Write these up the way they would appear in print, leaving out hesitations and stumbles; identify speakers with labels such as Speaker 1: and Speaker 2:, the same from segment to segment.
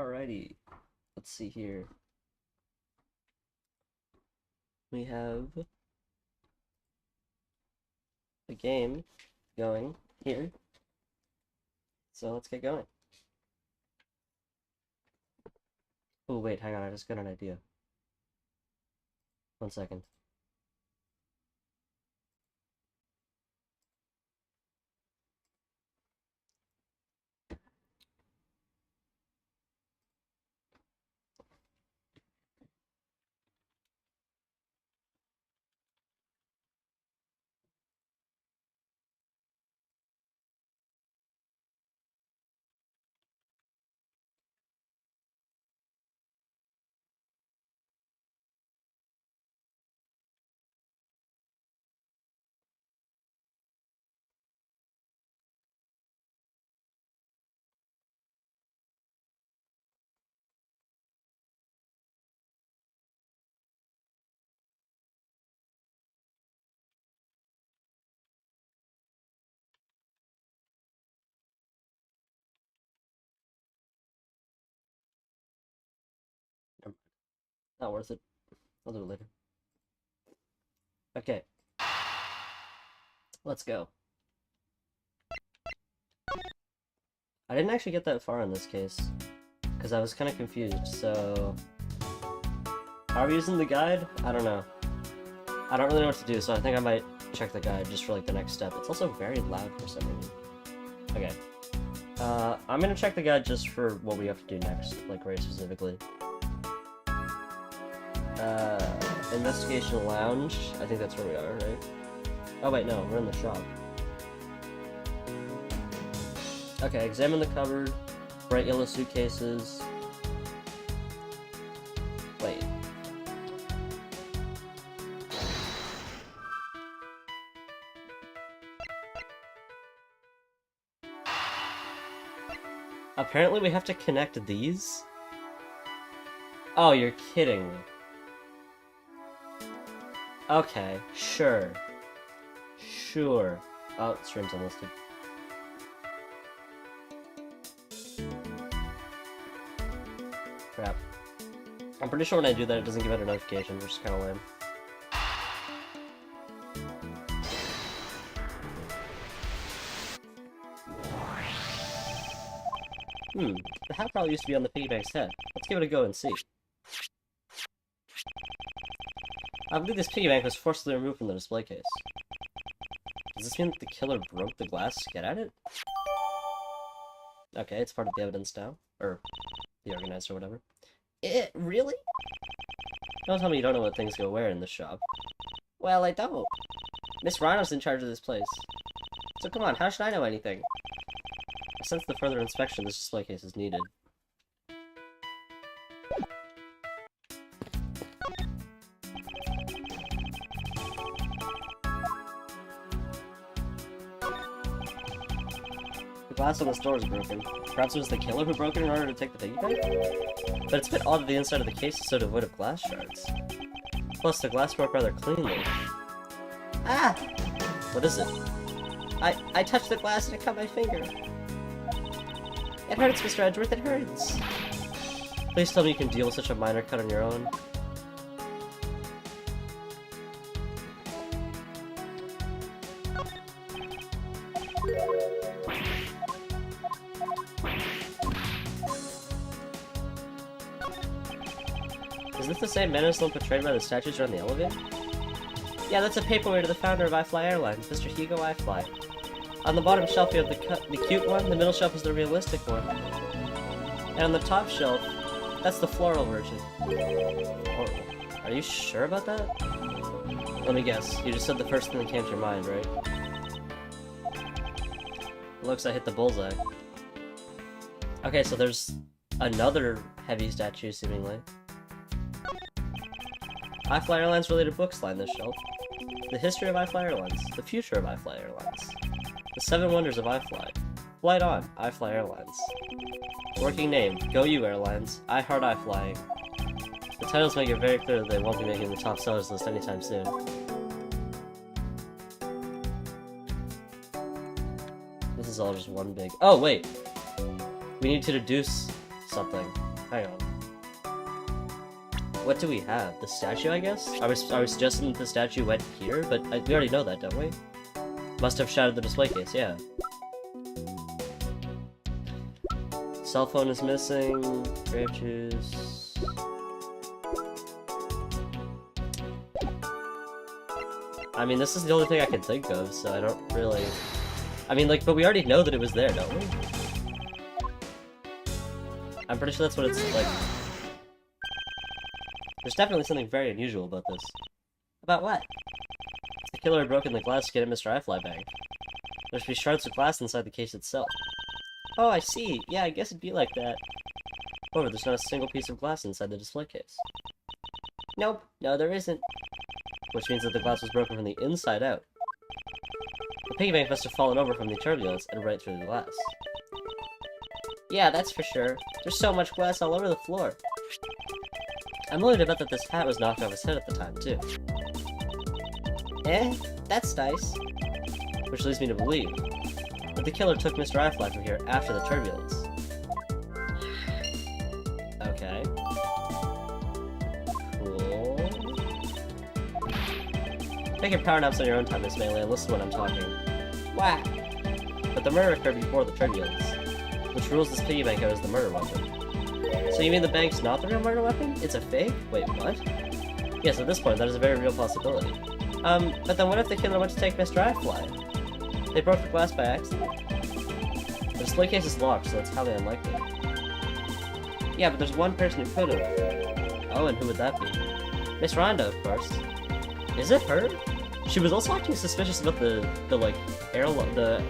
Speaker 1: Alrighty, let's see here. We have a game going here. So let's get going. Oh, wait, hang on, I just got an idea. 1 second. Not worth it. I'll do it later. Okay. Let's go. I didn't actually get that far in this case, because I was kind of confused, so... Are we using the guide? I don't know. I don't really know what to do, so I think I might check the guide just for, like, the next step. It's also very loud for some reason. Okay. I'm gonna check the guide just for what we have to do next, like, very specifically. Investigation Lounge. I think that's where we are, right? Oh, wait, no, we're in the shop. Okay, examine the cupboard. Bright yellow suitcases. Wait. Apparently we have to connect these? Oh, you're kidding me. Okay, sure. Sure. Oh, stream's unlisted. Crap. I'm pretty sure when I do that it doesn't give out a notification, which is kind of lame. The hat probably used to be on the piggy bank's head. Let's give it a go and see. I believe this piggy bank was forcibly removed from the display case. Does this mean that the killer broke the glass to get at it? Okay, it's part of the evidence now. Or, the organized or whatever. Really? Don't tell me you don't know what things go where in this shop. Well, I don't. Miss Rhino's in charge of this place. So come on, how should I know anything? I sense the further inspection of this display case is needed. The glass on this door is broken. Perhaps it was the killer who broke it in order to take the piggy bank? But it's a bit odd that the inside of the case is so devoid of glass shards. Plus, the glass broke rather cleanly. Ah! What is it? I touched the glass and it cut my finger. It hurts, Mr. Edgeworth, it hurts. Please tell me you can deal with such a minor cut on your own. Is this the same Menace portrayed by the statues around the elevator? Yeah, that's a paperweight to the founder of iFly Airlines, Mr. Hugo iFly. On the bottom shelf you have the cute one, the middle shelf is the realistic one. And on the top shelf, that's the floral version. Horrible. Are you sure about that? Let me guess, you just said the first thing that came to your mind, right? Looks I hit the bullseye. Okay, so there's another heavy statue, seemingly. iFly Airlines related books line this shelf. The history of iFly Airlines. The future of iFly Airlines. The 7 wonders of iFly. Flight on, iFly Airlines. Working name, Go You Airlines. I Heart iFlying. The titles make it very clear that they won't be making the top sellers list anytime soon. This is all just one big... Oh, wait! We need to deduce something. Hang on. What do we have? The statue, I guess? I was suggesting that the statue went here, but we already know that, don't we? Must have shattered the display case, yeah. Cell phone is missing. Grape juice. I mean, this is the only thing I can think of, so I don't really... I mean, like, but we already know that it was there, don't we? I'm pretty sure that's what it's like. There's definitely something very unusual about this. About what? The killer had broken the glass to get at Mr. iFly Bank. There should be shards of glass inside the case itself. Oh, I see. Yeah, I guess it'd be like that. However, there's not a single piece of glass inside the display case. Nope. No, there isn't. Which means that the glass was broken from the inside out. The piggy bank must have fallen over from the turbulence and right through the glass. Yeah, that's for sure. There's so much glass all over the floor. I'm willing to bet that this hat was knocked off his head at the time, too. Eh? That's nice. Which leads me to believe that the killer took Mr. iFly from here after the turbulence. Okay. Cool. Take your power naps on your own time, Miss Melee, and listen to what I'm talking. Whack! But the murder occurred before the turbulence, which rules this piggy bank out as the murder weapon. So you mean the bank's not the real murder weapon? It's a fake? Wait, what? Yes, at this point, that is a very real possibility. But then what if the killer went to take Mr. iFly? They broke the glass by accident? The display case is locked, so that's highly unlikely. Yeah, but there's one person who could have. Oh, and who would that be? Miss Rhonda, of course. Is it her? She was also acting suspicious about the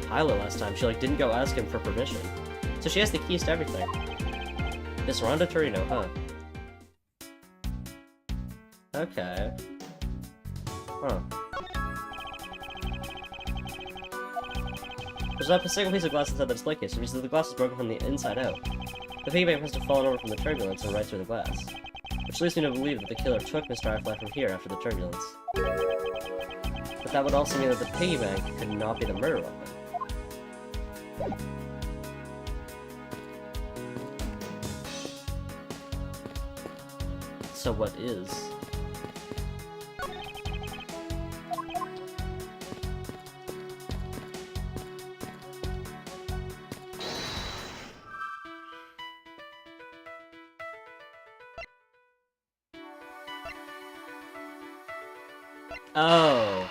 Speaker 1: Tyler last time. She, like, didn't go ask him for permission. So she has the keys to everything. Miss Rhonda Torino, huh? Okay. Huh. There's not a single piece of glass inside the display case, which means that the glass is broken from the inside out. The piggy bank must have fallen over from the turbulence and right through the glass. Which leads me to believe that the killer took Mr. iFly from here after the turbulence. But that would also mean that the piggy bank could not be the murder weapon. So what is? Oh.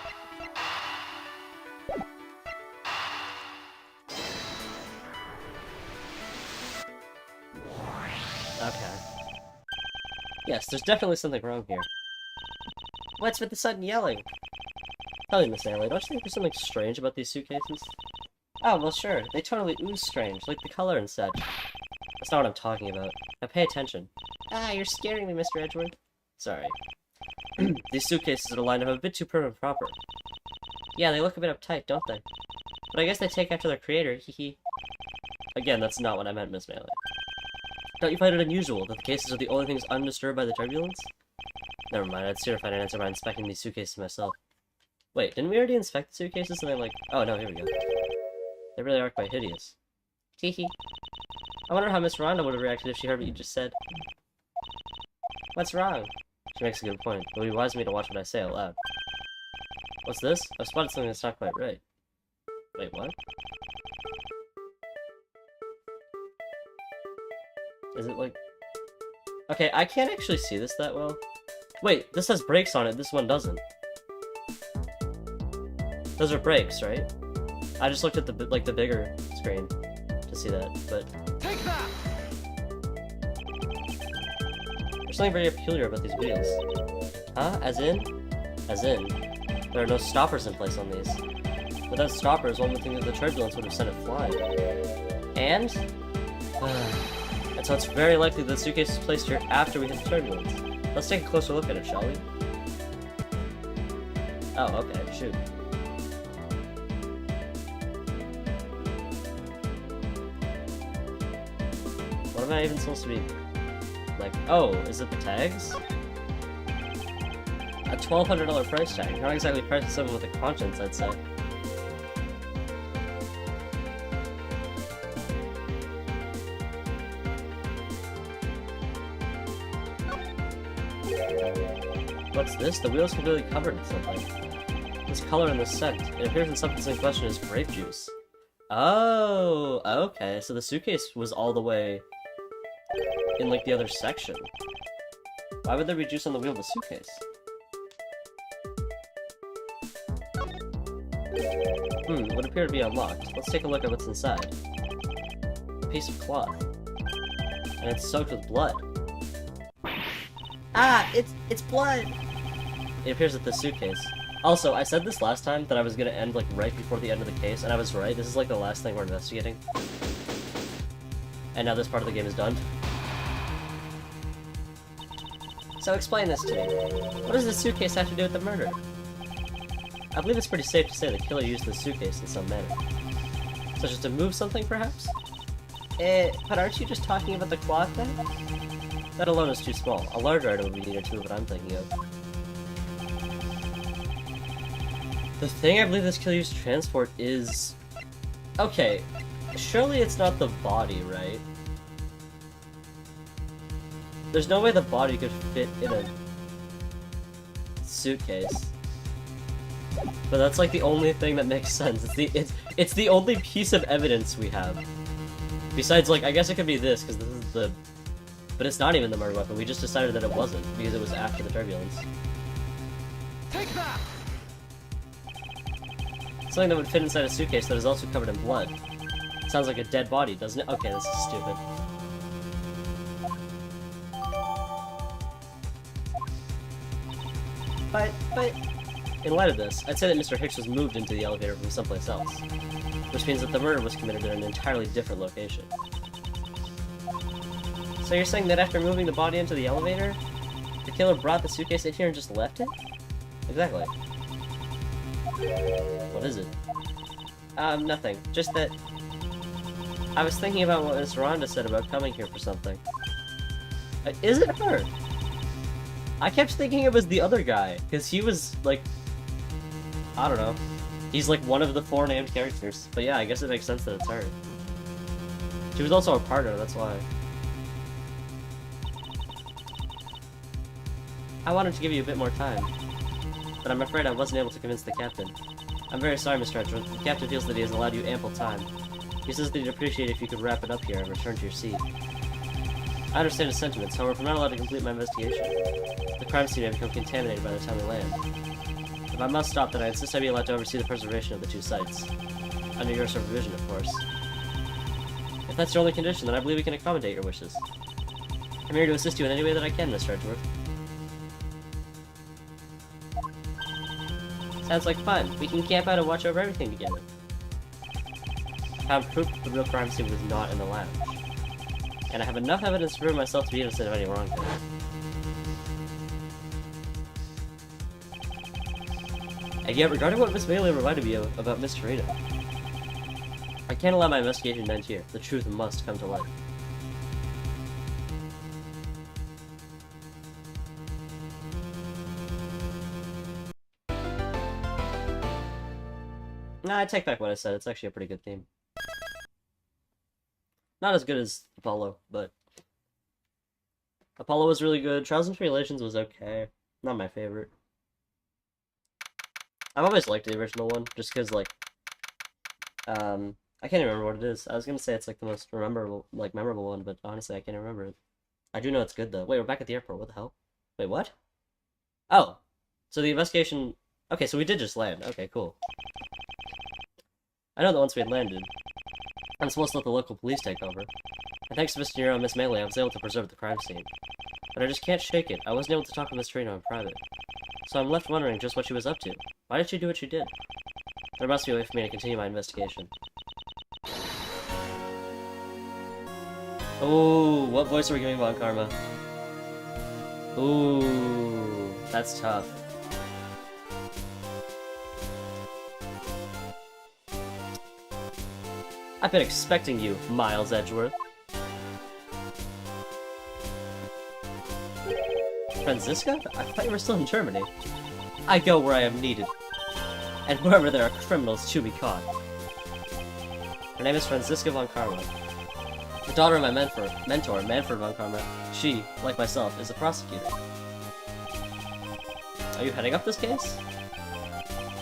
Speaker 1: Okay. Yes, there's definitely something wrong here. What's with the sudden yelling? Tell me, Miss Stanley, don't you think there's something strange about these suitcases? Oh, well sure. They totally ooze strange, like the color and such. That's not what I'm talking about. Now pay attention. Ah, you're scaring me, Mr. Edgeworth. Sorry. These suitcases are lined up a bit too prim and proper. Yeah, they look a bit uptight, don't they? But I guess they take after their creator, hee. Again, that's not what I meant, Miss Melee. Don't you find it unusual that the cases are the only things undisturbed by the turbulence? Never mind, I'd sooner find an answer by inspecting these suitcases myself. Wait, didn't we already inspect the suitcases and they're like... Oh, no, here we go. They really are quite hideous. Teehee. I wonder how Miss Rhonda would have reacted if she heard what you just said. What's wrong? She makes a good point. It would be wise of me to watch what I say out loud. What's this? I've spotted something that's not quite right. Wait, what? Is it like... Okay, I can't actually see this that well. Wait, this has brakes on it, this one doesn't. Those are brakes, right? I just looked at the bigger screen to see that, but...
Speaker 2: Take that!
Speaker 1: There's something very peculiar about these wheels. Huh? As in? As in, there are no stoppers in place on these. Without stoppers, one would think that the turbulence would have sent it flying. And? And so it's very likely that the suitcase is placed here after we hit the turbulence. Let's take a closer look at it, shall we? Oh, okay, shoot. What am I even supposed to be... like, oh, is it the tags? A $1,200 price tag. Not exactly priced for someone with a conscience, I'd say. What's this? The wheel is completely covered in something. This color and this scent. It appears in substance in question as grape juice. Oh, okay. So the suitcase was all the way in, like, the other section. Why would there be juice on the wheel of a suitcase? Would appear to be unlocked. Let's take a look at what's inside. A piece of cloth. And it's soaked with blood. Ah! It's blood! It appears at the suitcase. Also, I said this last time that I was gonna end, like, right before the end of the case, and I was right. This is, like, the last thing we're investigating. And now this part of the game is done. So explain this to me. What does the suitcase have to do with the murder? I believe it's pretty safe to say the killer used the suitcase in some manner. Such as to move something, perhaps? But aren't you just talking about the cloth thing? That alone is too small. A larger item would be needed to move what I'm thinking of. The thing I believe this killer used to transport is... Okay, surely it's not the body, right? There's no way the body could fit in a suitcase. But that's like the only thing that makes sense. It's the only piece of evidence we have. Besides, like, I guess it could be this, because this is the... But it's not even the murder weapon. We just decided that it wasn't, because it was after the turbulence.
Speaker 2: Take that!
Speaker 1: Something that would fit inside a suitcase that is also covered in blood. Sounds like a dead body, doesn't it? Okay, this is stupid. But... In light of this, I'd say that Mr. Hicks was moved into the elevator from someplace else. Which means that the murder was committed in an entirely different location. So you're saying that after moving the body into the elevator, the killer brought the suitcase in here and just left it? Exactly. What is it? Nothing. Just that... I was thinking about what Miss Rhonda said about coming here for something. Is it her? I kept thinking it was the other guy, because he was, like... I don't know. He's like one of the 4 named characters. But yeah, I guess it makes sense that it's her. She was also a partner, that's why. I wanted to give you a bit more time, but I'm afraid I wasn't able to convince the captain. I'm very sorry, Mr. Edgeworth. The captain feels that he has allowed you ample time. He says that he'd appreciate it if you could wrap it up here and return to your seat. I understand his sentiments, however, if I'm not allowed to complete my investigation, the crime scene may become contaminated by the time we land. If I must stop, then I insist I be allowed to oversee the preservation of the 2 sites. Under your supervision, of course. If that's your only condition, then I believe we can accommodate your wishes. I'm here to assist you in any way that I can, Mr. Edgeworth. Sounds like fun. We can camp out and watch over everything together. I found proof that the real crime scene was not in the lounge. And I have enough evidence to prove myself to be innocent of any wrongdoing. And yet, regarding what Miss Bailey reminded me of about Miss Torino, I can't allow my investigation to end here. The truth must come to light. Nah, I take back what I said. It's actually a pretty good theme. Not as good as Apollo, but... Apollo was really good. Trials and Tribulations was okay. Not my favorite. I've always liked the original one, just because, like... I can't even remember what it is. I was gonna say it's, like, the most memorable one, but honestly, I can't remember it. I do know it's good, though. Wait, we're back at the airport. What the hell? Wait, what? Oh! So the investigation... Okay, so we did just land. Okay, cool. I know that once we had landed, I'm supposed to let the local police take over. And thanks to Mr. Nero and Miss Melee, I was able to preserve the crime scene. But I just can't shake it. I wasn't able to talk to Miss Trino in private. So I'm left wondering just what she was up to. Why did she do what she did? There must be a way for me to continue my investigation. Ooh, what voice are we giving Von Karma? Ooh, that's tough. I've been expecting you, Miles Edgeworth. Franziska? I thought you were still in Germany. I go where I am needed, and wherever there are criminals to be caught. Her name is Franziska von Karma. The daughter of my mentor, Manfred von Karma. She, like myself, is a prosecutor. Are you heading up this case?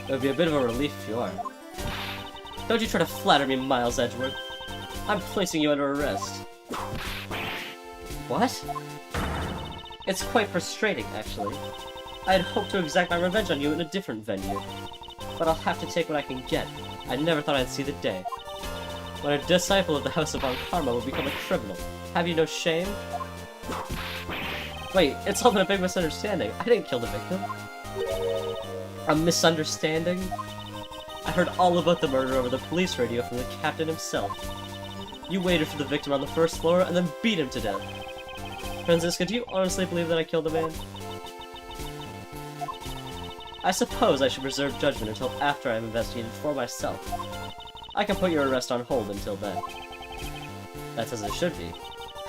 Speaker 1: It would be a bit of a relief if you are. Don't you try to flatter me, Miles Edgeworth. I'm placing you under arrest. What? It's quite frustrating, actually. I had hoped to exact my revenge on you in a different venue. But I'll have to take what I can get. I never thought I'd see the day. When a disciple of the House of Von Karma will become a criminal. Have you no shame? Wait, it's all been a big misunderstanding. I didn't kill the victim. A misunderstanding? I heard all about the murder over the police radio from the captain himself. You waited for the victim on the first floor and then beat him to death. Franziska, do you honestly believe that I killed the man? I suppose I should reserve judgment until after I'm investigated for myself. I can put your arrest on hold until then. That's as it should be.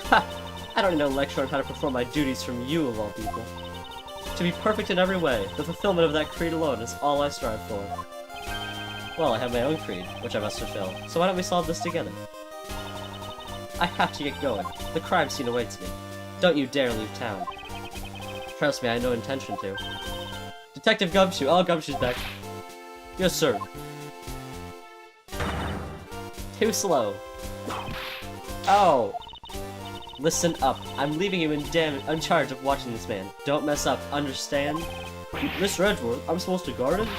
Speaker 1: Ha! I don't need no lecture on how to perform my duties from you, of all people. To be perfect in every way, the fulfillment of that creed alone is all I strive for. Well, I have my own creed, which I must fulfill, so why don't we solve this together? I have to get going. The crime scene awaits me. Don't you dare leave town. Trust me, I have no intention to. Detective Gumshoe! Oh, Gumshoe's back. Yes, sir. Too slow. Oh! Listen up. I'm leaving you in charge of watching this man. Don't mess up. Understand? Mr. Edgeworth, I'm supposed to guard him?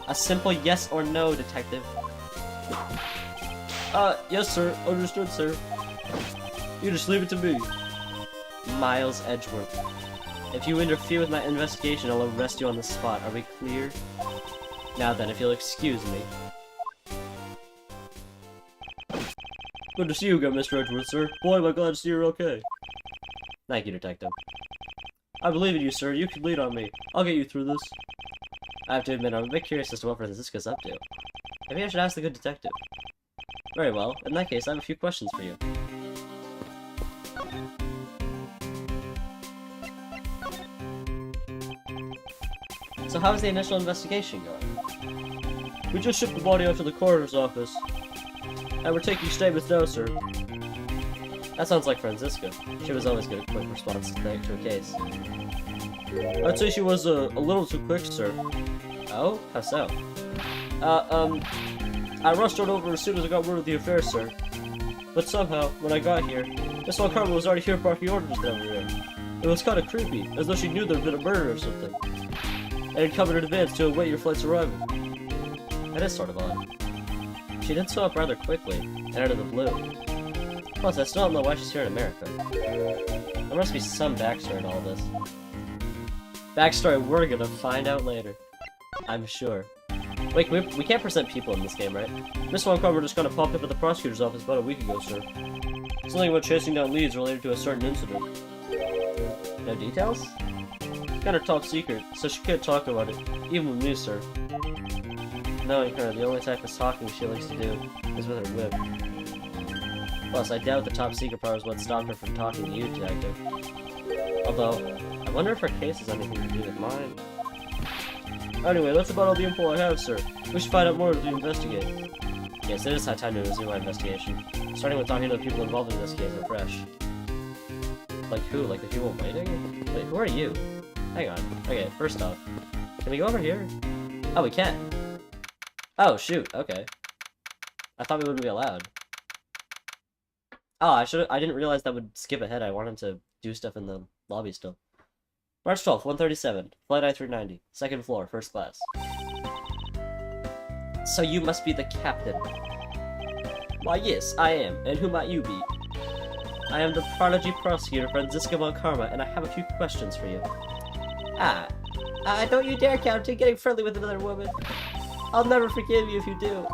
Speaker 1: A simple yes or no, detective. Yes, sir. Understood, sir. You just leave it to me. Miles Edgeworth. If you interfere with my investigation, I'll arrest you on the spot. Are we clear? Now then, if you'll excuse me. Good to see you again, Mr. Edgeworth, sir. Boy, am I glad to see you're okay. Thank you, detective. I believe in you, sir. You can lead on me. I'll get you through this. I have to admit, I'm a bit curious as to what Franziska's up to. Maybe I should ask the good detective. Very well. In that case, I have a few questions for you. So how's the initial investigation going? We just shipped the body out to the coroner's office. And we're taking statements now, sir. That sounds like Franziska. She was always good at quick responses to a case. I'd say she was a little too quick, sir. Oh? How so? I rushed on over as soon as I got word of the affair, sir. But somehow, when I got here, Miss Von Karma was already here barking orders down here. It was kinda creepy, as though she knew there'd been a murder or something. And had come in advance to await your flight's arrival. That is sort of odd. She did so up rather quickly, and out of the blue. Plus, I still don't know why she's here in America. There must be some backstory in all this. Backstory we're gonna find out later. I'm sure. Wait, we can't present people in this game, right? Miss Von Karma just kinda popped up at the prosecutor's office about a week ago, sir. Something about chasing down leads related to a certain incident. No details? Kinda top secret, so she can't talk about it, even with me, sir. Knowing her, the only type of talking she likes to do is with her whip. Plus, I doubt the top secret part is what stopped her from talking to you, detective. Although, I wonder if her case has anything to do with mine. Anyway, that's about all the info I have, sir. We should find out more as we investigate. Yes, it is high time to resume our investigation. Starting with talking to the people involved in this case are fresh. Like who? Like the people waiting? Wait, who are you? Hang on. Okay, first off, can we go over here? Oh, we can. Oh, shoot. Okay. I thought we wouldn't be allowed. Oh, I didn't realize that would skip ahead. I wanted to do stuff in the lobby still. March 12th, 137. Flight I-390. Second floor, first class. So you must be the captain. Why, yes, I am. And who might you be? I am the prodigy prosecutor, Franziska Von Karma, and I have a few questions for you. Don't you dare, Captain, getting friendly with another woman. I'll never forgive you if you do.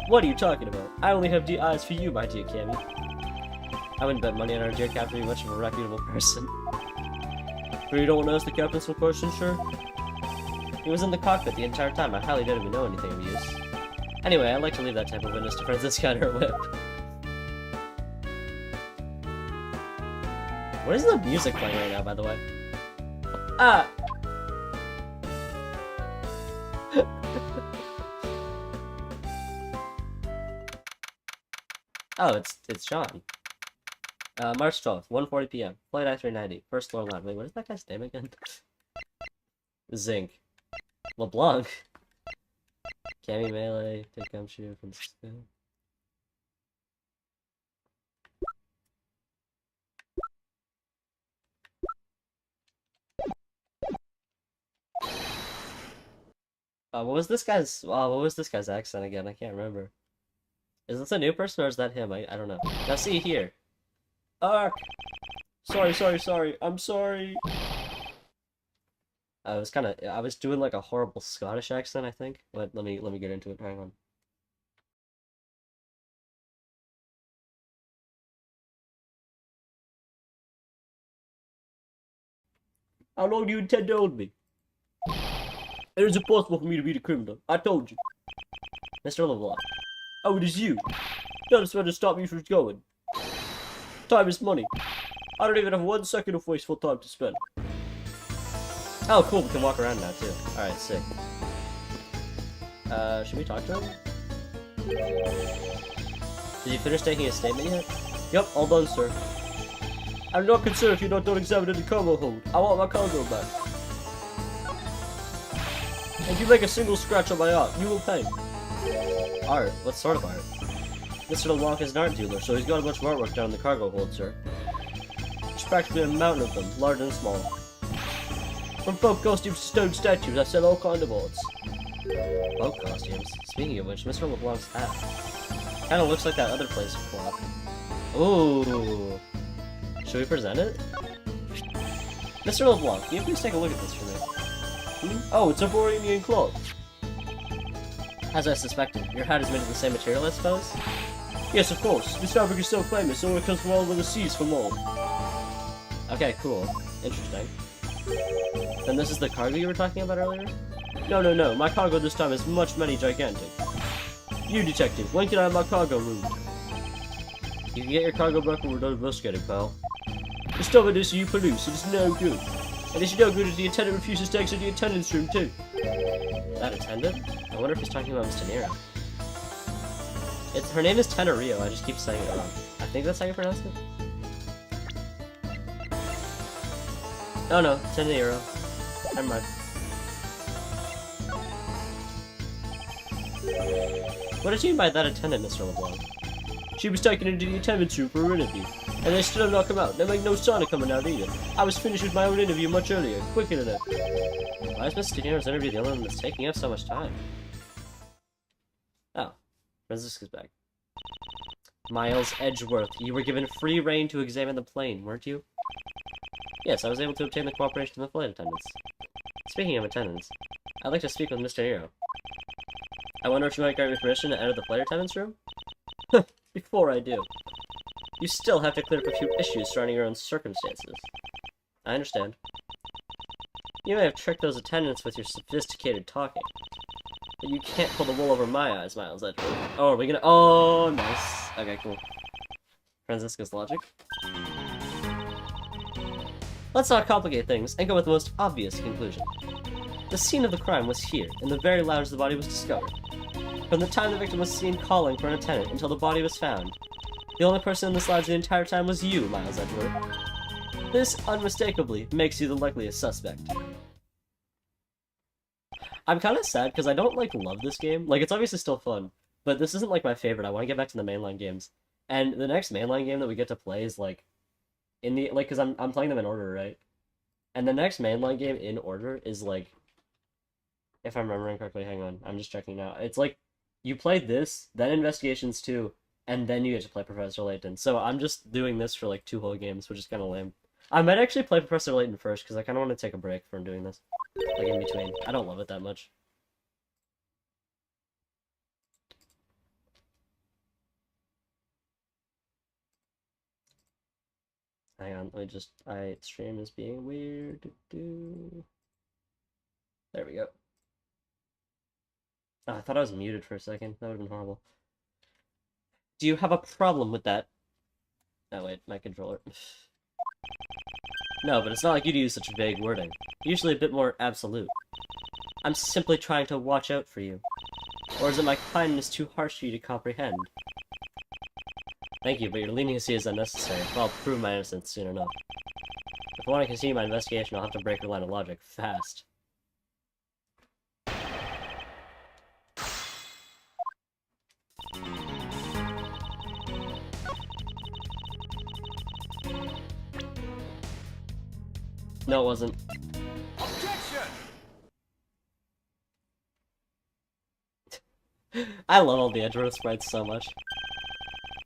Speaker 1: What are you talking about? I only have eyes for you, my dear Cammy. I wouldn't bet money on our dear Captain being much of a reputable person. But you don't want to ask the Captain some questions, sure? He was in the cockpit the entire time. I highly doubt he would know anything of use. Anyway, I'd like to leave that type of witness to Franziska and her whip. What is the music playing right now, by the way? Oh, it's Sean. March 12th, 1:40 p.m. Flight I-390, first floor line. Wait, what is that guy's name again? Zinc. LeBlanc. Cammy Melee. Take Gumshoe from Cisco. What was this guy's accent again? I can't remember. Is this a new person or is that him? I don't know. Now see here. Ark! Sorry. I'm sorry. I was doing like a horrible Scottish accent, I think. But let me get into it. Hang on. How long do you intend to hold me? It is impossible for me to be the criminal. I told you. Mr. LeBlanc. Oh, it is you. None of to stop me from going. Time is money. I don't even have 1 second of wasteful time to spend. Oh, cool. We can walk around now, too. Alright, sick. Should we talk to him? Did you finish taking a statement yet? Yep, all done, sir. I'm not concerned if you don't examine the cargo hold. I want my cargo back. If you make a single scratch on my art, you will pay. Art? What sort of art? Mr. LeBlanc is an art dealer, so he's got a bunch of artwork down in the cargo hold, sir. There's practically a mountain of them, large and small. From folk costumes to stone statues, I sell all kinds of arts. Folk costumes? Speaking of which, Mr. LeBlanc's hat. Kinda looks like that other place clock. Ooh. Should we present it? Mr. LeBlanc, can you please take a look at this for me? Oh, it's a Bohemian cloth. As I suspected, your hat is made of the same material, I suppose? Yes, of course. This fabric is so famous, so it comes from all over the seas for more. Okay, cool. Interesting. Then this is the cargo you were talking about earlier? No. My cargo this time is much many gigantic. You, detective, when can I have my cargo moved? You can get your cargo back when we're done investigating, pal. The stuff it is you produce, it is no good. And it's no good if the attendant refuses to exit the attendance room, too. That attendant? I wonder if he's talking about Miss Tenero. Her name is Tenerio, I just keep saying it wrong. I think that's how you pronounce it? Oh no, Tenero. Never mind. What did you mean by that attendant, Mr. LeBlanc? She was taken into the attendance room for an interview, and they still have not come out. They make no sign of coming out either. I was finished with my own interview much earlier, quicker than that. Why is Miss Tenero's interview the only one that's taking up so much time? Oh, Francisca's back. Miles Edgeworth, you were given free reign to examine the plane, weren't you? Yes, I was able to obtain the cooperation of the flight attendants. Speaking of attendants, I'd like to speak with Mr. Nero. I wonder if you might grant me permission to enter the flight attendants' room? Before I do, you still have to clear up a few issues surrounding your own circumstances. I understand. You may have tricked those attendants with your sophisticated talking, but you can't pull the wool over my eyes, Miles Edgeworth. Oh, are we gonna— oh, nice. Okay, cool. Francisca's logic. Let's not complicate things and go with the most obvious conclusion. The scene of the crime was here, in the very lounge the body was discovered. From the time the victim was seen calling for an attendant until the body was found, the only person in this lounge the entire time was you, Miles Edgeworth. This, unmistakably, makes you the likeliest suspect. I'm kind of sad because I don't, love this game. It's obviously still fun, but this isn't, my favorite. I want to get back to the mainline games. And the next mainline game that we get to play is, in the— because I'm playing them in order, right? And the next mainline game in order is, if I'm remembering correctly, hang on, I'm just checking now. It's, you play this, then Investigations 2, and then you get to play Professor Layton. So I'm just doing this for, 2 whole games, which is kind of lame. I might actually play Professor Layton first, because I kind of want to take a break from doing this. In between. I don't love it that much. Hang on, let me just— stream is being weird. There we go. Oh, I thought I was muted for a second. That would have been horrible. Do you have a problem with that? Oh wait, my controller. No, but it's not like you to use such vague wording. Usually a bit more absolute. I'm simply trying to watch out for you. Or is it my kindness too harsh for you to comprehend? Thank you, but your leniency is unnecessary. I'll prove my innocence soon enough. If I want to continue my investigation, I'll have to break your line of logic fast. No, it wasn't.
Speaker 2: Objection!
Speaker 1: I love all the Edgeworth sprites so much.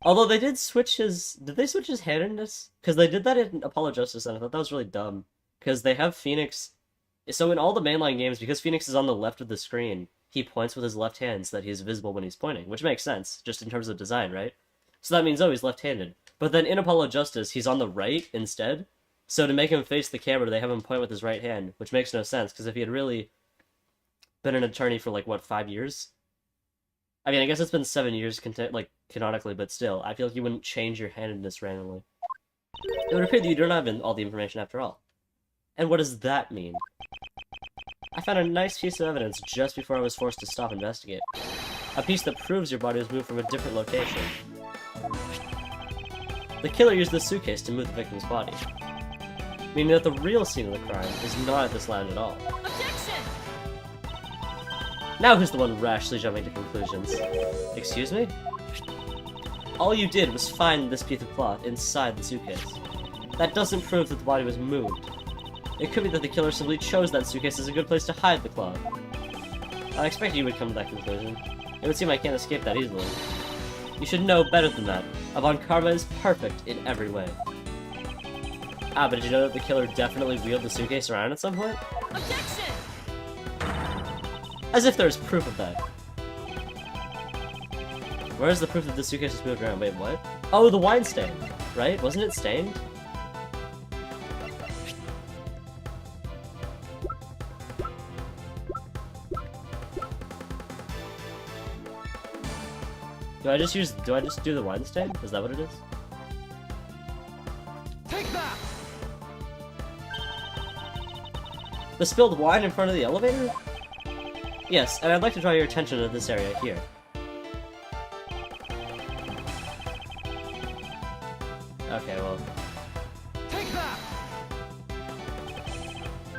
Speaker 1: Although they did switch his... Did they switch his handedness? Because they did that in Apollo Justice, and I thought that was really dumb. Because they have Phoenix... So in all the mainline games, because Phoenix is on the left of the screen, he points with his left hand so that he's visible when he's pointing, which makes sense, just in terms of design, right? So that means, oh, he's left-handed. But then in Apollo Justice, he's on the right instead. So to make him face the camera, they have him point with his right hand, which makes no sense, because if he had really been an attorney for, like, what, 5 years? I mean, I guess it's been 7 years, like, canonically, but still, I feel like you wouldn't change your handedness randomly. It would appear that you don't have all the information after all. And what does that mean? I found a nice piece of evidence just before I was forced to stop investigate. A piece that proves your body was moved from a different location. The killer used the suitcase to move the victim's body, meaning that the real scene of the crime is not at this lounge at all.
Speaker 3: Objection!
Speaker 1: Now who's the one rashly jumping to conclusions? Excuse me? All you did was find this piece of cloth inside the suitcase. That doesn't prove that the body was moved. It could be that the killer simply chose that suitcase as a good place to hide the cloth. I expected you would come to that conclusion. It would seem I can't escape that easily. You should know better than that. Avant Karma is perfect in every way. Ah, but did you know that the killer definitely wheeled the suitcase around at some point?
Speaker 3: Objection!
Speaker 1: As if there's proof of that. Where's the proof that the suitcase was moved around? Wait, what? Oh, the wine stain, right? Wasn't it stained? Do I just do the wine stain? Is that what it is?
Speaker 2: Take that!
Speaker 1: The spilled wine in front of the elevator? Yes, and I'd like to draw your attention to this area here. Okay, well...
Speaker 2: Take that!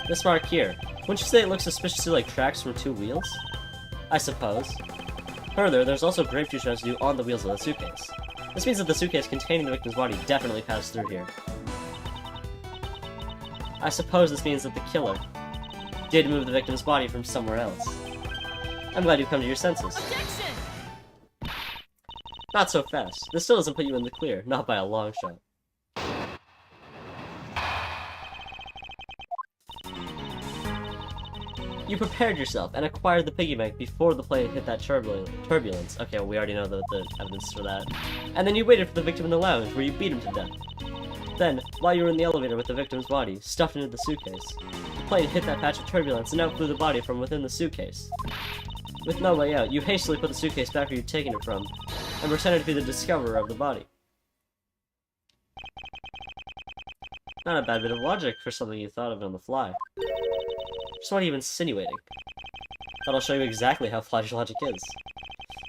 Speaker 1: This mark here. Wouldn't you say it looks suspiciously like tracks from 2 wheels? I suppose. Further, there's also grape juice residue on the wheels of the suitcase. This means that the suitcase containing the victim's body definitely passed through here. I suppose this means that the killer did move the victim's body from somewhere else. I'm glad you've come to your senses.
Speaker 3: Objection!
Speaker 1: Not so fast. This still doesn't put you in the clear, not by a long shot. You prepared yourself and acquired the piggy bank before the plane hit that turbulence. Okay, well, we already know the evidence for that. And then you waited for the victim in the lounge, where you beat him to death. Then, while you were in the elevator with the victim's body stuffed into the suitcase, the plane hit that patch of turbulence and out flew the body from within the suitcase. With no way out, you hastily put the suitcase back where you'd taken it from, and pretended to be the discoverer of the body. Not a bad bit of logic for something you thought of on the fly. Just what are you insinuating? That'll show you exactly how flawed your logic is.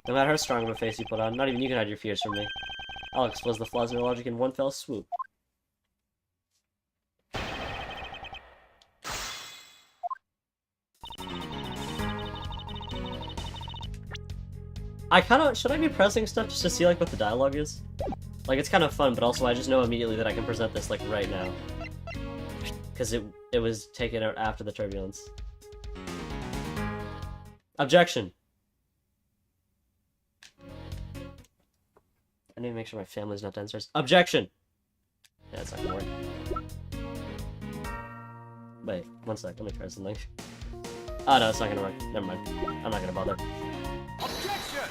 Speaker 1: No matter how strong of a face you put on, not even you can hide your fears from me. I'll expose the flaws in your logic in one fell swoop. Should I be pressing stuff just to see, like, what the dialogue is? Like, it's kind of fun, but also I just know immediately that I can present this, like, right now. Because it was taken out after the turbulence. Objection! I need to make sure my family's not downstairs. Objection! Yeah, it's not gonna work. Wait, one sec, let me try something. Oh no, it's not gonna work. Never mind. I'm not gonna bother.
Speaker 2: Objection!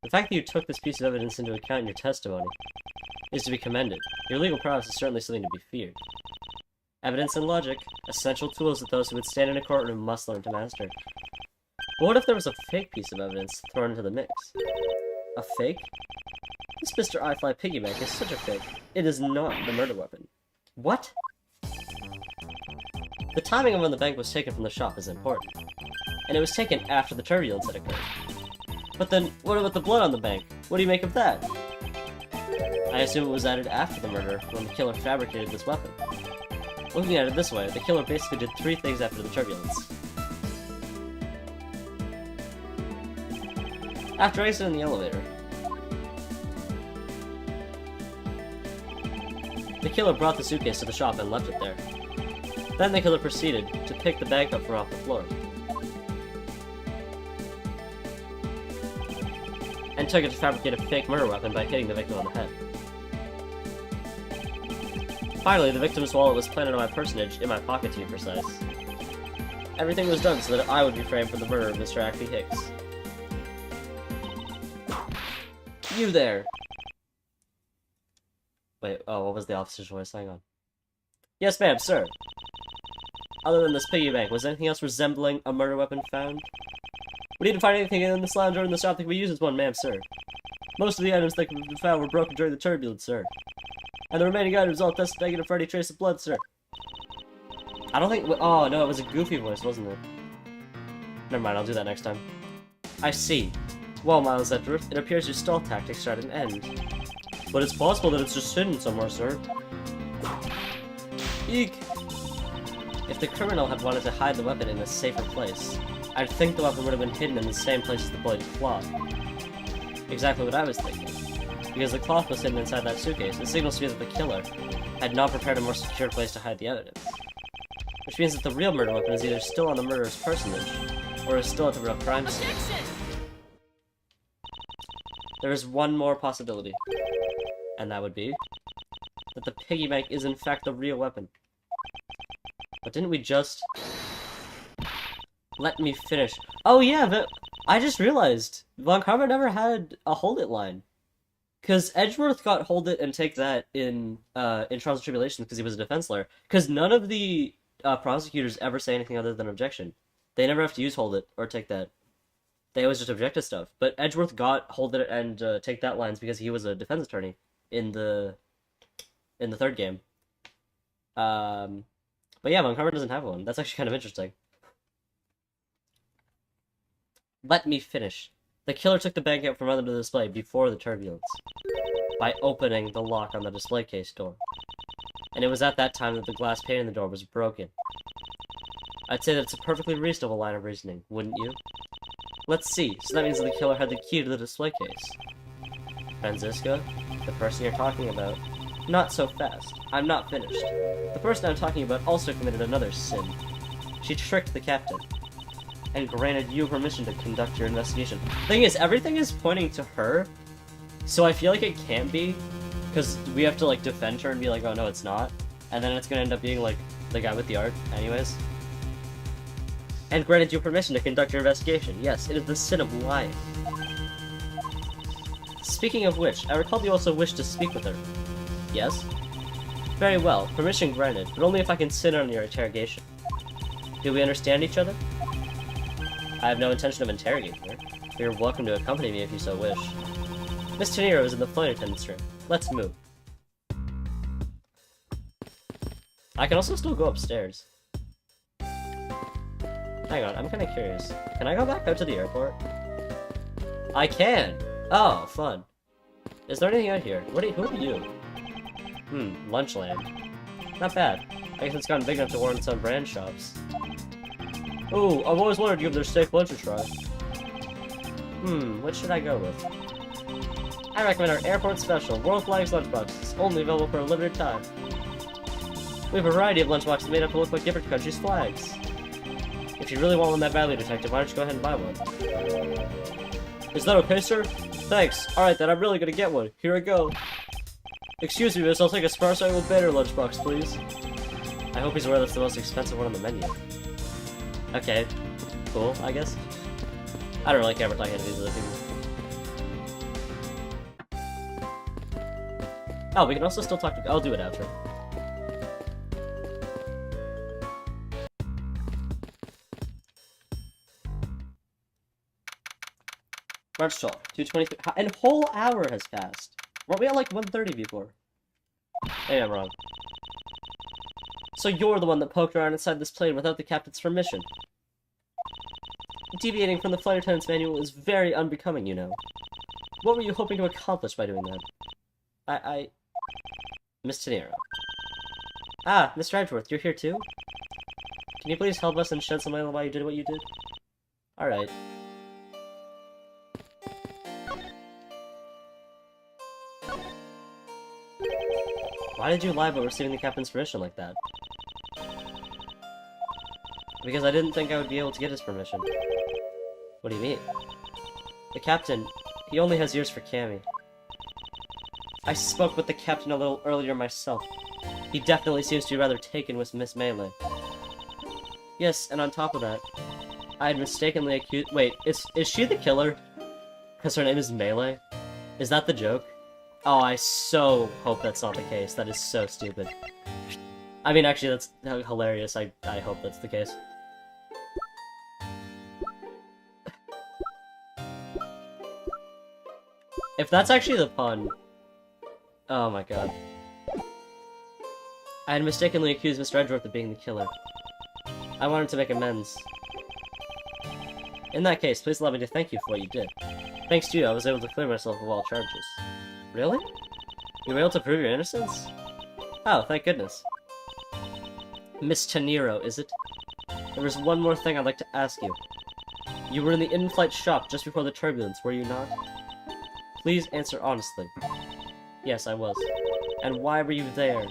Speaker 1: The fact that you took this piece of evidence into account in your testimony is to be commended. Your legal prowess is certainly something to be feared. Evidence and logic, essential tools that those who would stand in a courtroom must learn to master. But what if there was a fake piece of evidence thrown into the mix? A fake? This Mr. I-Fly piggyback is such a fake. It is not the murder weapon. What? The timing of when the bank was taken from the shop is important. And it was taken after the turbulence had occurred. But then, what about the blood on the bank? What do you make of that? I assume it was added after the murder, when the killer fabricated this weapon. Looking at it this way, the killer basically did 3 things after the turbulence. After exiting the elevator, the The killer brought the suitcase to the shop and left it there. Then the killer proceeded to pick the bag up from off the floor. And took it to fabricate a fake murder weapon by hitting the victim on the head. Finally, the victim's wallet was planted on my personage, in my pocket to be precise. Everything was done so that I would be framed for the murder of Mr. Acme Hicks. You there! Wait, oh, what was the officer's voice? Hang on. Yes, ma'am, sir. Other than this piggy bank, was anything else resembling a murder weapon found? We didn't find anything in this lounge or in the shop that could be used as one, ma'am, sir. Most of the items that could be found were broken during the turbulence, sir. And the remaining items all tested negative for any trace of blood, sir. I don't think... Oh, no, it was a goofy voice, wasn't it? Never mind, I'll do that next time. I see. Well, Miles Edgeworth, it appears your stall tactics are at an end. But it's possible that it's just hidden somewhere, sir. Eek! If the criminal had wanted to hide the weapon in a safer place, I'd think the weapon would have been hidden in the same place as the bloody cloth. Exactly what I was thinking. Because the cloth was hidden inside that suitcase, it signals to me that the killer had not prepared a more secure place to hide the evidence. Which means that the real murder weapon is either still on the murderer's personage, or is still at the real crime scene. There is one more possibility, and that would be that the piggy bank is in fact the real weapon. But didn't we just... Let me finish. Oh yeah, but I just realized Von Karma never had a hold it line. Because Edgeworth got hold it and take that in Trials and Tribulations because he was a defense lawyer. Because none of the prosecutors ever say anything other than objection. They never have to use hold it or take that. They always just object to stuff. But Edgeworth got hold it and take that lines because he was a defense attorney in the third game. But yeah, Von Karma doesn't have one. That's actually kind of interesting. Let me finish. The killer took the bank out from under the display before the turbulence, by opening the lock on the display case door. And it was at that time that the glass pane in the door was broken. I'd say that it's a perfectly reasonable line of reasoning, wouldn't you? Let's see, so that means that the killer had the key to the display case. Franziska, the person you're talking about. Not so fast. I'm not finished. The person I'm talking about also committed another sin. She tricked the captain, and granted you permission to conduct your investigation. Thing is, everything is pointing to her, so I feel like it can't be, because we have to, like, defend her and be like, oh no, it's not, and then it's gonna end up being, like, the guy with the art, anyways. And granted you permission to conduct your investigation. Yes, it is the sin of lying. Speaking of which, I recall you also wished to speak with her. Yes? Very well, permission granted, but only if I can sit on your interrogation. Do we understand each other? I have no intention of interrogating her. You're welcome to accompany me if you so wish. Miss Tenero is in the flight attendant's room. Let's move. I can also still go upstairs. Hang on, I'm kind of curious. Can I go back out to the airport? I can! Oh, fun. Is there anything out here? Who are you? Lunchland. Not bad. I guess it's gotten big enough to warrant some brand shops. Ooh, I've always wanted to give their steak lunch a try. What should I go with? I recommend our airport special, World Flags lunchboxes, only available for a limited time. We have a variety of lunchboxes made up to look like different countries' flags. If you really want one that badly, Detective, why don't you go ahead and buy one? Is that okay, sir? Thanks. Alright then, I'm really gonna get one. Here I go. Excuse me, miss, I'll take a sparse with banner lunchbox, please. I hope he's aware that's the most expensive one on the menu. Okay. Cool, I guess. I don't really care about talking to these other people. Oh, we can also still talk to... I'll do it after. March 12th, 2:23. An whole hour has passed. Weren't we at like 1:30 before? Maybe I'm wrong. So you're the one that poked around inside this plane without the captain's permission. Deviating from the flight attendant's manual is very unbecoming, you know. What were you hoping to accomplish by doing that? Miss Tenero. Ah, Mr. Edgeworth, you're here too? Can you please help us and shed some light on why you did what you did? Alright. Why did you lie about receiving the captain's permission like that? Because I didn't think I would be able to get his permission. What do you mean? The captain, he only has ears for Cammy. I spoke with the captain a little earlier myself. He definitely seems to be rather taken with Miss Melee. Yes, and on top of that, I had mistakenly accused— Wait, is she the killer? Because her name is Melee? Is that the joke? Oh, I so hope that's not the case. That is so stupid. I mean, actually, that's hilarious. I hope that's the case. If that's actually the pun... Oh my god. I had mistakenly accused Mr. Edgeworth of being the killer. I wanted to make amends. In that case, please allow me to thank you for what you did. Thanks to you, I was able to clear myself of all charges. Really? You were able to prove your innocence? Oh, thank goodness. Miss Tenero, is it? There was one more thing I'd like to ask you. You were in the in-flight shop just before the turbulence, were you not? Please answer honestly. Yes, I was. And why were you there?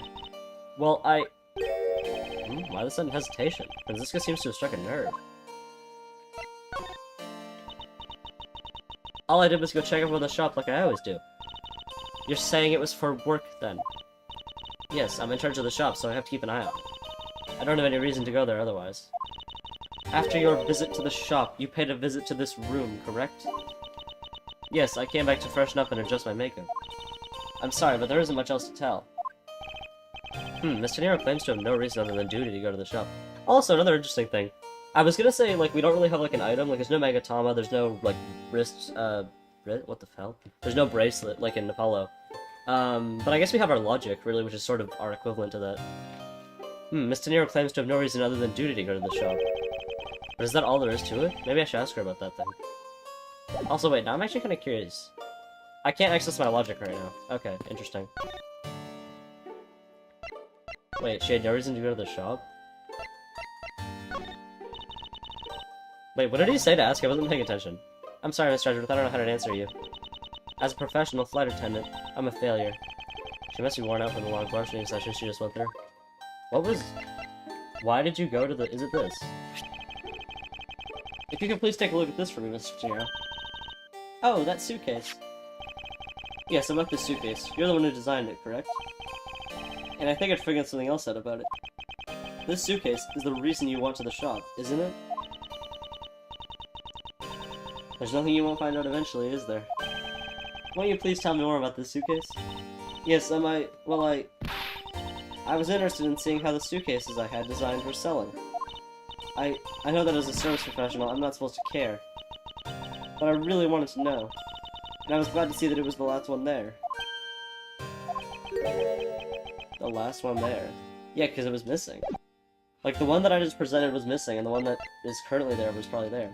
Speaker 1: Well, why the sudden hesitation? Franziska seems to have struck a nerve. All I did was go check over the shop like I always do. You're saying it was for work, then? Yes, I'm in charge of the shop, so I have to keep an eye out. I don't have any reason to go there otherwise. After your visit to the shop, you paid a visit to this room, correct? Yes, I came back to freshen up and adjust my makeup. I'm sorry, but there isn't much else to tell. Mr. Nero claims to have no reason other than duty to go to the shop. Also, another interesting thing. I was gonna say, like, we don't really have, like, an item. Like, there's no Megatama, there's no, like, what the hell? There's no bracelet, like in Apollo. But I guess we have our logic, really, which is sort of our equivalent to that. Mr. Nero claims to have no reason other than duty to go to the shop. But is that all there is to it? Maybe I should ask her about that thing. Also, wait, now I'm actually kind of curious. I can't access my logic right now. Okay, interesting. Wait, she had no reason to go to the shop? Wait, what did he say to ask? I wasn't paying attention. I'm sorry, Mr. Edgeworth, I don't know how to answer you. As a professional flight attendant, I'm a failure. She must be worn out from the long questioning session she just went through. Why did you go to the— is it this? If you could please take a look at this for me, Mr. Tenero. Oh, that suitcase. Yes, I left this suitcase. You're the one who designed it, correct? And I think I'd figured something else out about it. This suitcase is the reason you went to the shop, isn't it? There's nothing you won't find out eventually, is there? Won't you please tell me more about this suitcase? Yes, I was interested in seeing how the suitcases I had designed were selling. I know that as a service professional, I'm not supposed to care. But I really wanted to know. And I was glad to see that it was the last one there. The last one there. Yeah, because it was missing. Like, the one that I just presented was missing, and the one that is currently there was probably there.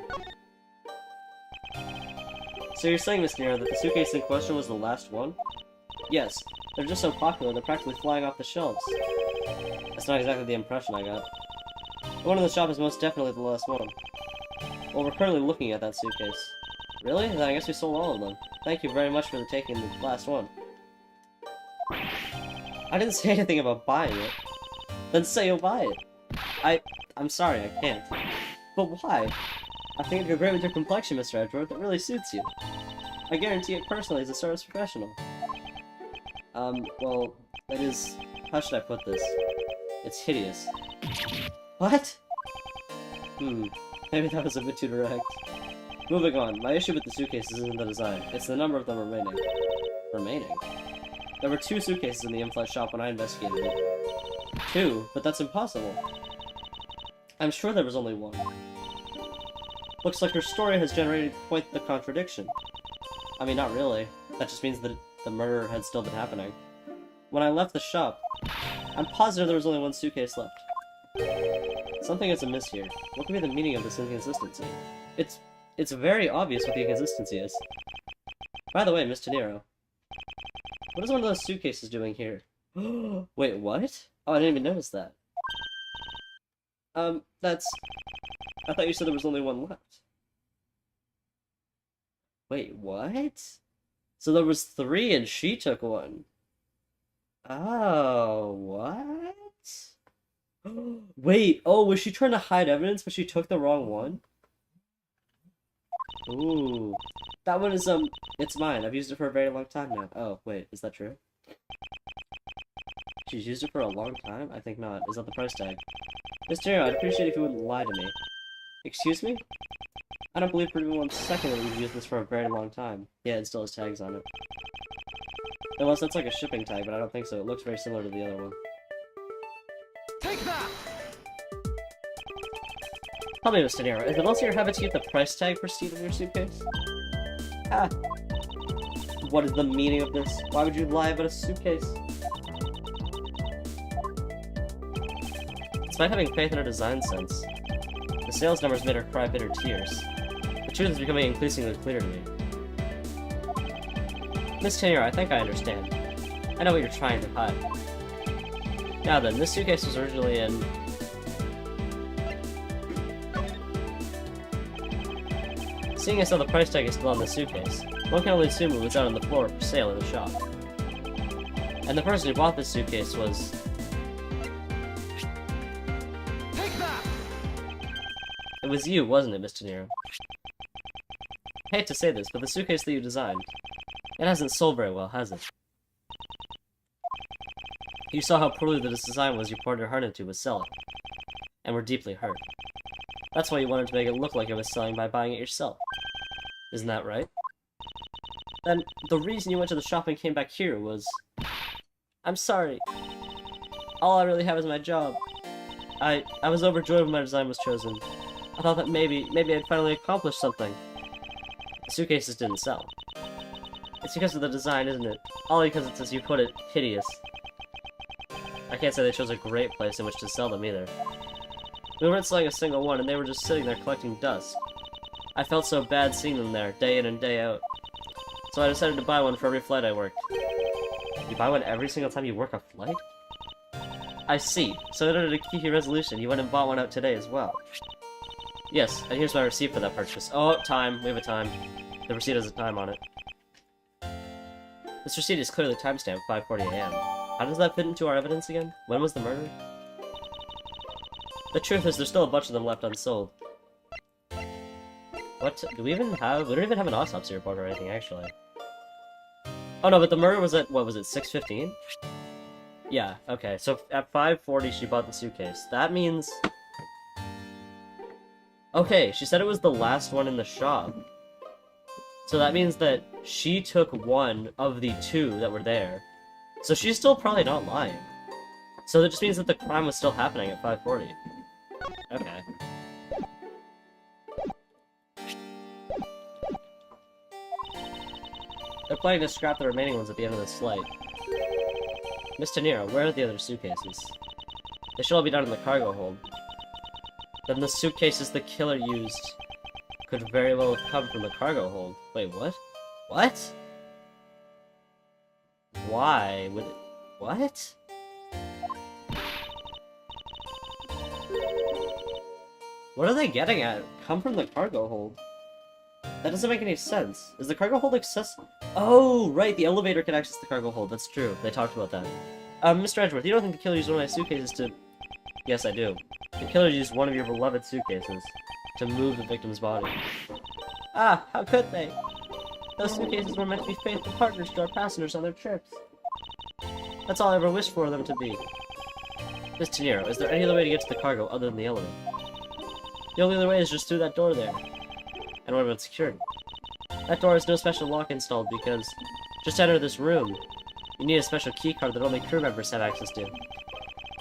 Speaker 1: So you're saying, Miss Nero, that the suitcase in question was the last one? Yes. They're just so popular, they're practically flying off the shelves. That's not exactly the impression I got. The one in the shop is most definitely the last one. Well, we're currently looking at that suitcase. Really? Then I guess we sold all of them. Thank you very much for taking the last one. I didn't say anything about buying it. Then say you'll buy it. I'm sorry, I can't. But why? I think it'd go great with your complexion, Mr. Edgeworth. It really suits you. I guarantee it personally as a service professional. Well, that is... how should I put this? It's hideous. What? Maybe that was a bit too direct. Moving on, my issue with the suitcases isn't the design, it's the number of them remaining. Remaining? There were 2 suitcases in the in-flight shop when I investigated it. 2? But that's impossible. I'm sure there was only 1. Looks like her story has generated quite the contradiction. I mean, not really. That just means that the murder had still been happening. When I left the shop, I'm positive there was only 1 suitcase left. Something is amiss here. What could be the meaning of this inconsistency? It's very obvious what the inconsistency is. By the way, Miss Tenero, what is one of those suitcases doing here? Wait, what? Oh, I didn't even notice that. That's... I thought you said there was only 1 left. Wait, what? So there was 3 and she took 1. Oh, what? Wait, oh, was she trying to hide evidence, but she took the wrong one? Ooh. That one is, it's mine. I've used it for a very long time now. Oh, wait, is that true? She's used it for a long time? I think not. Is that the price tag? Mr. Nero, I'd appreciate if you wouldn't lie to me. Excuse me? I don't believe for even 1 second that we've used this for a very long time. Yeah, it still has tags on it. Unless that's like a shipping tag, but I don't think so. It looks very similar to the other one.
Speaker 2: Take that!
Speaker 1: Tell me, Mr. Nero, is it also your habit to keep the price tag pristine in your suitcase? Ah. What is the meaning of this? Why would you lie about a suitcase? Despite having faith in her design sense, the sales numbers made her cry bitter tears. The truth is becoming increasingly clear to me. Miss Tennier, I think I understand. I know what you're trying to hide. Now then, this suitcase was originally in... Seeing as how the price tag is still on the suitcase, one can only assume it was out on the floor for sale in the shop. And the person who bought this suitcase was...
Speaker 2: Take that!
Speaker 1: It was you, wasn't it, Mr. Nero? I hate to say this, but the suitcase that you designed, it hasn't sold very well, has it? You saw how poorly the design was you poured your heart into was selling, and were deeply hurt. That's why you wanted to make it look like it was selling by buying it yourself. Isn't that right? Then, the reason you went to the shop and came back here was... I'm sorry. All I really have is my job. I was overjoyed when my design was chosen. I thought that maybe I'd finally accomplished something. The suitcases didn't sell. It's because of the design, isn't it? All because it's, as you put it, hideous. I can't say they chose a great place in which to sell them either. We weren't selling a single one, and they were just sitting there collecting dust. I felt so bad seeing them there, day in and day out. So I decided to buy one for every flight I worked. You buy one every single time you work a flight? I see. So in order to keep your resolution, you went and bought one out today as well. Yes, and here's my receipt for that purchase. Oh, time. We have a time. The receipt has a time on it. This receipt is clearly timestamped 5:40 AM. How does that fit into our evidence again? When was the murder? The truth is, there's still a bunch of them left unsold. What? Do we even have... We don't even have an autopsy report or anything, actually. Oh no, but the murder was at, what was it, 6:15? Yeah, okay, so at 5:40 she bought the suitcase. That means... Okay, she said it was the last one in the shop. So that means that she took one of the two that were there. So she's still probably not lying. So that just means that the crime was still happening at 5:40. Okay. They're planning to scrap the remaining ones at the end of this flight. Mr. Nero, where are the other suitcases? They should all be down in the cargo hold. Then the suitcases the killer used could very well have come from the cargo hold. Wait, what? What? Why would it... What? What are they getting at? Come from the cargo hold. That doesn't make any sense. Is the cargo hold accessible? Oh, right, the elevator can access the cargo hold. That's true. They talked about that. Mr. Edgeworth, you don't think the killer used one of my suitcases to... Yes, I do. The killer used one of your beloved suitcases to move the victim's body. Ah, how could they? Those suitcases were meant to be faithful partners to our passengers on their trips. That's all I ever wished for them to be. Mr. Nero, is there any other way to get to the cargo other than the elevator? The only other way is just through that door there. And what about security? That door has no special lock installed because just to enter this room, you need a special key card that only crew members have access to.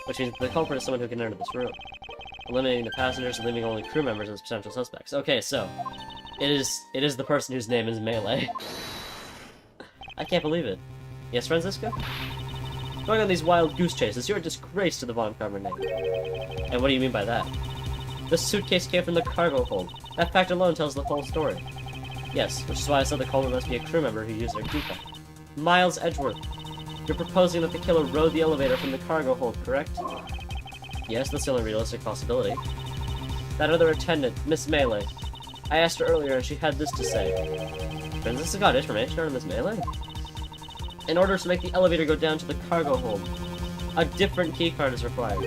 Speaker 1: Which means the culprit is someone who can enter this room, eliminating the passengers and leaving only crew members as potential suspects. Okay, so it is the person whose name is Melee. I can't believe it. Yes, Francisco? Going on these wild goose chases, you're a disgrace to the Von Karma name. And what do you mean by that? The suitcase came from the cargo hold. That fact alone tells the full story. Yes, which is why I said the culprit must be a crew member who used their key card. Miles Edgeworth, you're proposing that the killer rode the elevator from the cargo hold, correct? Yes, that's the only realistic possibility. That other attendant, Miss Melee. I asked her earlier and she had this to say. Francisco got information out of Miss Melee? In order to make the elevator go down to the cargo hold, a different keycard is required.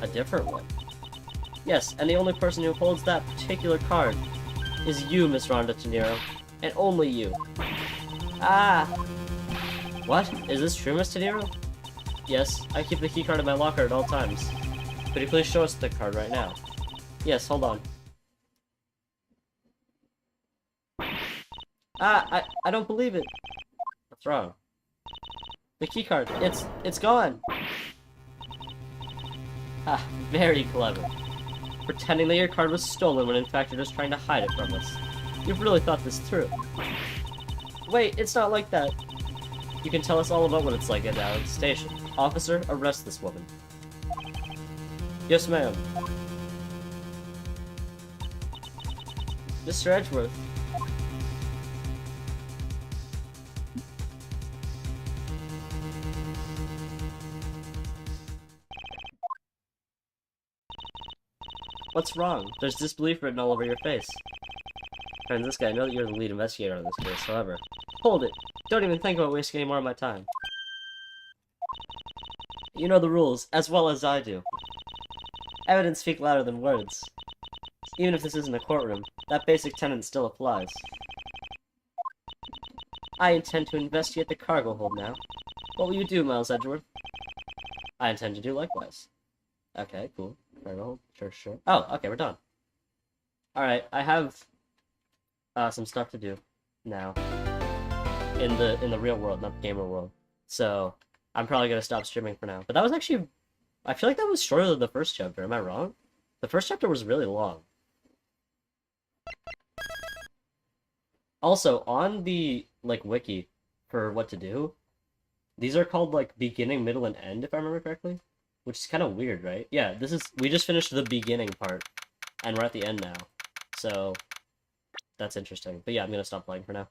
Speaker 1: A different one? Yes, and the only person who holds that particular card is you, Miss Rhonda De Niro. And only you. Ah! What? Is this true, Miss De Niro? Yes, I keep the keycard in my locker at all times. Could you please show us the card right now? Yes, hold on. Ah, I don't believe it. What's wrong? The keycard, it's gone. Ah, very clever. Pretending that your card was stolen when in fact you're just trying to hide it from us. You've really thought this through. Wait, it's not like that. You can tell us all about what it's like at the station. Officer, arrest this woman. Yes, ma'am. Mr. Edgeworth. What's wrong? There's disbelief written all over your face. And this guy, I know that you're the lead investigator on this case, however. Hold it! Don't even think about wasting any more of my time. You know the rules, as well as I do. Evidence speak louder than words. Even if this isn't a courtroom, that basic tenet still applies. I intend to investigate the cargo hold now. What will you do, Miles Edgeworth? I intend to do likewise. Okay, cool. Cargo hold. Sure. Oh, okay, we're done. Alright, I have some stuff to do now. In the real world, not the gamer world. So, I'm probably gonna stop streaming for now. But that was actually... I feel like that was shorter than the first chapter, am I wrong? The first chapter was really long. Also, on the, like, wiki for what to do, these are called, like, beginning, middle, and end, if I remember correctly. Which is kind of weird, right? Yeah, we just finished the beginning part, and we're at the end now. So, that's interesting. But yeah, I'm gonna stop playing for now.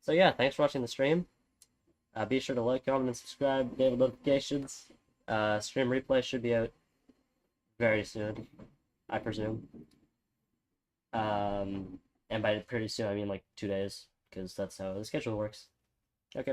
Speaker 1: So yeah, thanks for watching the stream. Be sure to like, comment, and subscribe, enable notifications. Stream replay should be out very soon, I presume. And by pretty soon, I mean like 2 days, because that's how the schedule works.